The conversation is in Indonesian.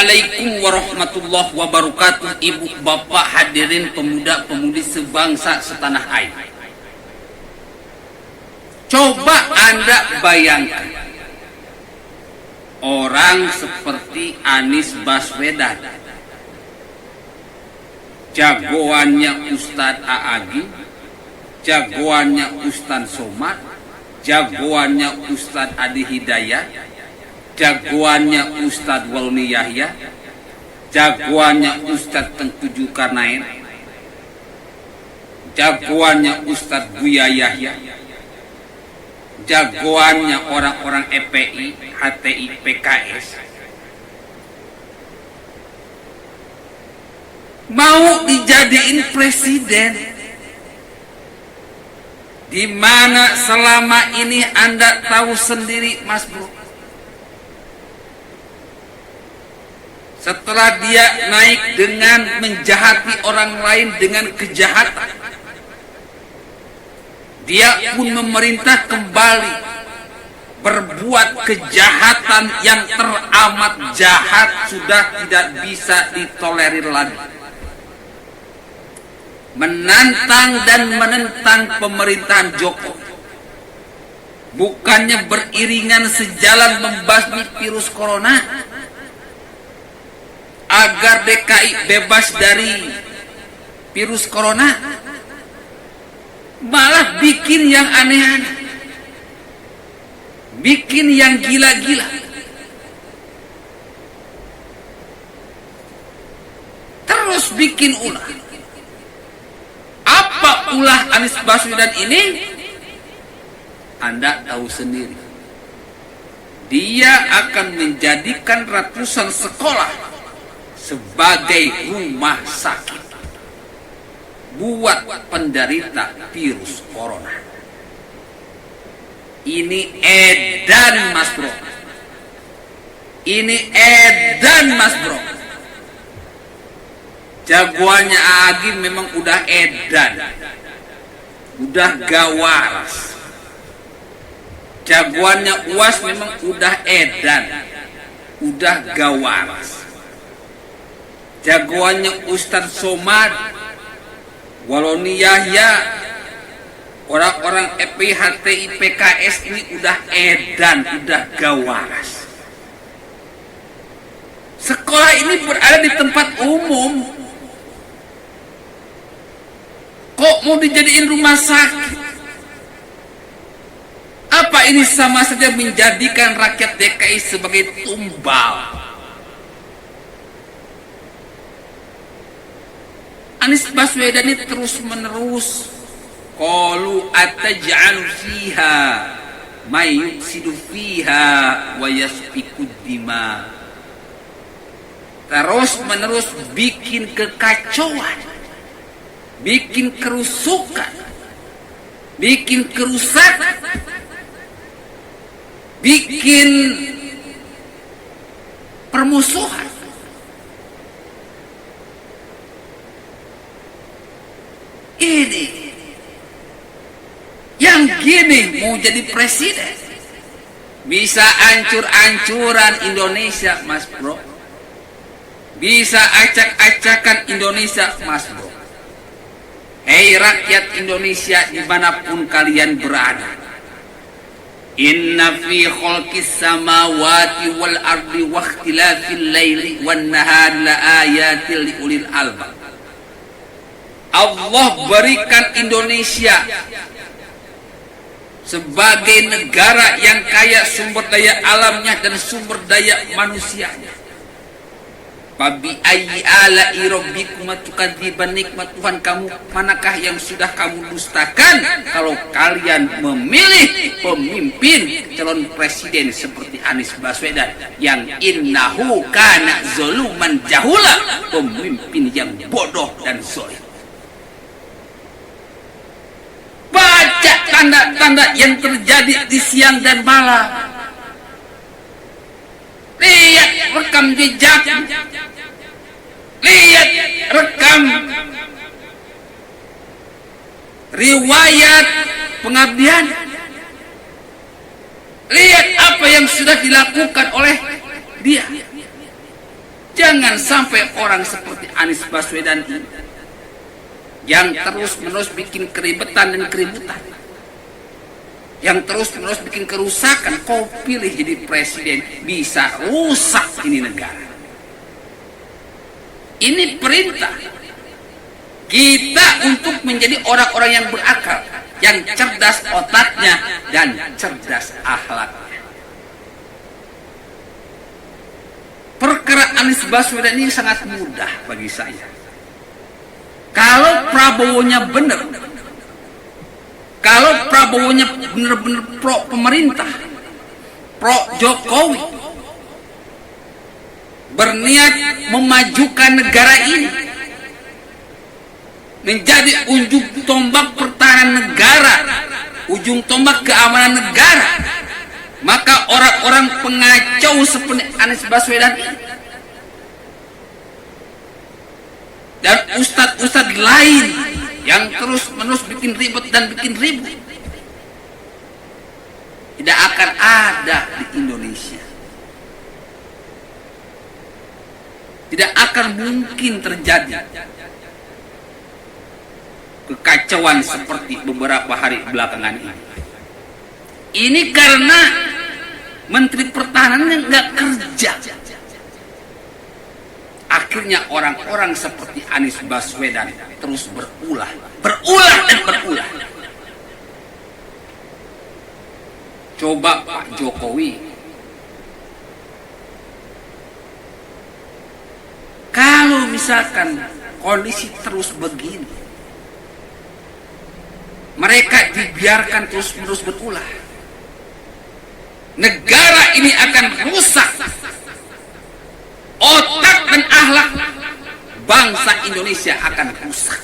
Assalamualaikum warahmatullahi wabarakatuh. Ibu bapak hadirin pemuda-pemudi sebangsa setanah air. Coba Anda bayangkan orang seperti Anies Baswedan, jagoannya Ustadz Aagi, jagoannya Ustadz Somad, jagoannya Ustadz Adi Hidayat, jagoannya Ustadz Walmi Yahya, jagoannya Ustadz Tengku Zulkarnain, jagoannya Ustadz Buya Yahya, jagoannya orang-orang EPI, HTI, PKS, mau dijadiin presiden, di mana selama ini Anda tahu sendiri, Mas Bro. Setelah dia naik dengan menjahati orang lain dengan kejahatan, dia pun memerintah kembali berbuat kejahatan yang teramat jahat, sudah tidak bisa ditolerir lagi. Menantang dan menentang pemerintahan Jokowi, bukannya beriringan sejalan membasmi virus corona agar DKI bebas dari virus corona, malah bikin yang aneh-aneh, bikin yang gila-gila. Terus bikin ulah. Apa ulah Anies Baswedan ini? Anda tahu sendiri. Dia akan menjadikan ratusan sekolah sebagai rumah sakit buat penderita virus corona. Ini edan, Mas Bro. Ini edan, Mas Bro. Jagoannya Agi memang udah edan, udah gawaras. Jagoannya UAS memang udah edan, udah gawaras. Jagoannya Ustadz Somad, Waloni Yahya, orang-orang EPI, HTI, PKS ini udah edan, udah gawaras. Sekolah ini berada di tempat umum, kok mau dijadiin rumah sakit? Apa ini sama saja menjadikan rakyat DKI sebagai tumbal? Anies Baswedan ini terus menerus qalu ataj'alu fiha may yufsidu fiha wa yasfiku dima, terus menerus bikin kekacauan, bikin kerusukan, bikin kerusakan, bikin permusuhan. Ini yang gini mau jadi presiden, bisa ancur-ancuran Indonesia, Mas Bro. Bisa acak-acakan Indonesia, Mas Bro. Hei rakyat Indonesia dimanapun kalian berada, inna fi khalqis samawati wal ardi wa ikhtilafil laili wan nahari la ayatil liulil albab. Allah berikan Indonesia sebagai negara yang kaya sumber daya alamnya dan sumber daya manusianya. Fabi ayyi ala'i rabbikum tukadziban, nikmat Tuhan kamu manakah yang sudah kamu dustakan kalau kalian memilih pemimpin calon presiden seperti Anies Baswedan yang innahu kana zaluman jahula, pemimpin yang bodoh dan zalim. Baca tanda-tanda yang terjadi di siang dan malam. Lihat rekam jejak, lihat rekam riwayat pengabdian, lihat apa yang sudah dilakukan oleh dia. Jangan sampai orang seperti Anies Baswedan ini yang terus-menerus bikin keribetan dan keributan, yang terus-menerus bikin kerusakan. Kau pilih jadi presiden, bisa rusak ini negara. Ini perintah kita untuk menjadi orang-orang yang berakal, yang cerdas otaknya dan cerdas akhlaknya. Perkara Anies Baswedan ini sangat mudah bagi saya. Kalau Prabowo-nya benar, kalau Prabowo-nya benar-benar pro pemerintah, pro Jokowi, berniat memajukan negara ini menjadi ujung tombak pertahanan negara, ujung tombak keamanan negara, maka orang-orang pengacau seperti Anies Baswedan ini dan ustadz-ustadz lain yang terus-menerus bikin ribet dan bikin ribut tidak akan ada di Indonesia. Tidak akan mungkin terjadi kekacauan seperti beberapa hari belakangan ini. Ini karena Menteri Pertahanan nggak kerja. Akhirnya orang-orang seperti Anies Baswedan terus berulah dan berulah. Coba Pak Jokowi, kalau misalkan kondisi terus begini, mereka dibiarkan terus-menerus berulah, negara ini akan rusak. Otak dan akhlak bangsa Indonesia akan rusak.